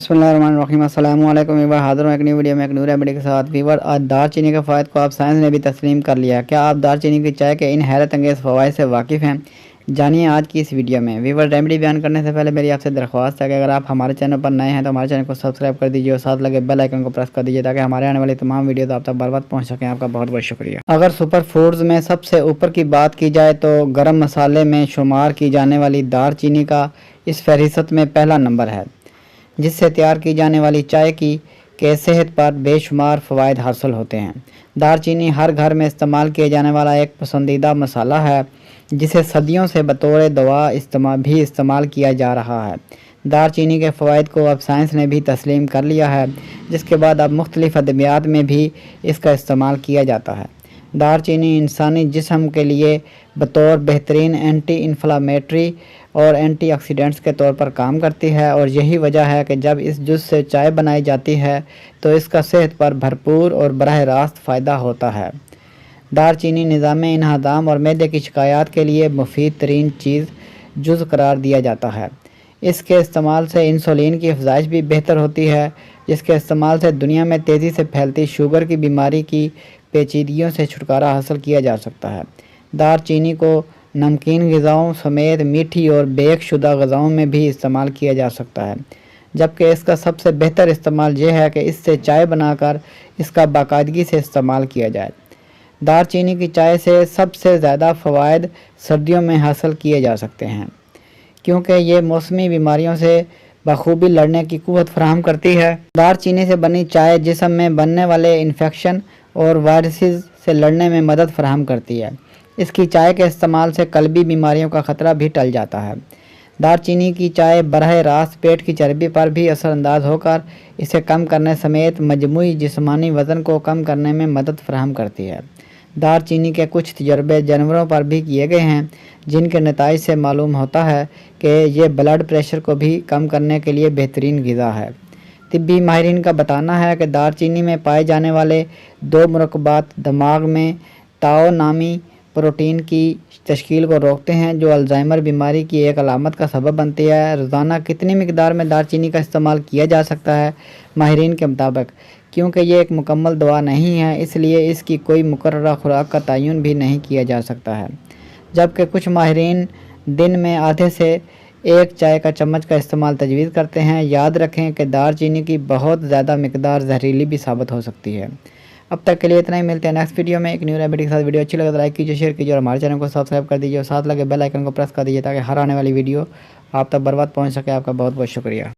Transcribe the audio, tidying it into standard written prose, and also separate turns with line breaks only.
बिस्मिल्लाहिर्रहमानिर्रहीम। अस्सलाम वालेकुम। एक बार हाज़िर हूँ एक नई वीडियो में एक नई रेमेडी के साथ। वीवर, आज दार चीनी के फ़ायदे को आप साइंस ने भी तस्लीम कर लिया। क्या आप दार चीनी की चाय के इन हैरत अंगेज़ फ़वाइद से वाकिफ़ हैं? जानिए आज की इस वीडियो में। वीवर, रेमेडी बयान करने से पहले मेरी आपसे दरख्वास्त है कि अगर आप हमारे चैनल पर नए हैं तो हमारे चैनल को सब्सक्राइब कर दीजिए और साथ लगे बेल आइकन को प्रेस कर दीजिए ताकि हमारे आने वाली तमाम वीडियोज़ आप तक बर वक्त पहुँच सकें। आपका बहुत बहुत शुक्रिया। अगर सुपर फूड्स में सबसे ऊपर की बात की जाए तो गर्म मसाले में शुमार की जाने वाली दार चीनी का इस फहरिस्त में पहला नंबर है, जिससे तैयार की जाने वाली चाय के सेहत पर बेशुमार फ़वाइद हासिल होते हैं। दार चीनी हर घर में इस्तेमाल किए जाने वाला एक पसंदीदा मसाला है, जिसे सदियों से बतौर दवा इस्तेमाल किया जा रहा है। दार चीनी के फ़वाइद को अब साइंस ने भी तस्लीम कर लिया है, जिसके बाद अब मुख्तलिफ़ अदवियात में भी इसका इस्तेमाल किया जाता है। दार चीनी इंसानी जिस्म के लिए बतौर बेहतरीन एंटी इन्फ्लामेटरी और एंटी ऑक्सीडेंट्स के तौर पर काम करती है, और यही वजह है कि जब इस जुज़ से चाय बनाई जाती है तो इसका सेहत पर भरपूर और बराह रास्त फ़ायदा होता है। दार चीनी निज़ाम इंहज़ाम और मैदे की शिकायत के लिए मुफीद तरीन जुज़ करार दिया जाता है। इसके इस्तेमाल से इंसुलिन की अफजाइश भी बेहतर होती है, जिसके इस्तेमाल से दुनिया में तेज़ी से फैलती शुगर की बीमारी की पेचीदगियों से छुटकारा हासिल किया जा सकता है। दार चीनी को नमकीन ग़िज़ाओं समेत मीठी और बेक शुदा ग़िज़ाओं में भी इस्तेमाल किया जा सकता है, जबकि इसका सबसे बेहतर इस्तेमाल यह है कि इससे चाय बनाकर इसका बाकायदगी से इस्तेमाल किया जाए। दार चीनी की चाय से सबसे ज़्यादा फ़वाइद सर्दियों में हासिल किए जा सकते हैं, क्योंकि ये मौसमी बीमारियों से बखूबी लड़ने की क़ुव्वत फराहम करती है। दार चीनी से बनी चाय जिस्म में बनने वाले इन्फेक्शन और वायरसेस से लड़ने में मदद फराहम करती है। इसकी चाय के इस्तेमाल से कल्बी बीमारियों का ख़तरा भी टल जाता है। दार चीनी की चाय बराह रास्त पेट की चर्बी पर भी असरअंदाज होकर इसे कम करने समेत मजमूई जिस्मानी वज़न को कम करने में मदद फराहम करती है। दार चीनी के कुछ तजर्बे जानवरों पर भी किए गए हैं, जिनके नताइज से मालूम होता है कि ये ब्लड प्रेशर को भी कम करने के लिए बेहतरीन ग़िज़ा है। तिब्बी माहिरीन का बताना है कि दार चीनी में पाए जाने वाले दो मुरक्कबात दिमाग में ताओ नामी प्रोटीन की तश्कील को रोकते हैं, जो अल्ज़ाइमर बीमारी की एक अलामत का सबब बनती है। रोज़ाना कितनी मिकदार में दार चीनी का इस्तेमाल किया जा सकता है? माहिरीन के मुताबिक, क्योंकि ये एक मुकम्मल दवा नहीं है, इसलिए इसकी कोई मुकर्ररा खुराक का तयन भी नहीं किया जा सकता है, जबकि कुछ माहिरीन दिन में आधे से एक चाय का चम्मच का इस्तेमाल तजवीज़ करते हैं। याद रखें कि दार चीनी की बहुत ज़्यादा मिकदार जहरीली भी साबित हो सकती है। अब तक के लिए इतना ही। मिलते हैं नेक्स्ट वीडियो में एक न्यू रेमेडी के साथ। वीडियो अच्छी लगे तो लाइक कीजिए, शेयर कीजिए और हमारे चैनल को सब्सक्राइब कर दीजिए और साथ लगे बेल आइकन को प्रेस कर दीजिए ताकि हर आने वाली वीडियो आप तक बर वक्त पहुँच सके। आपका बहुत बहुत शुक्रिया।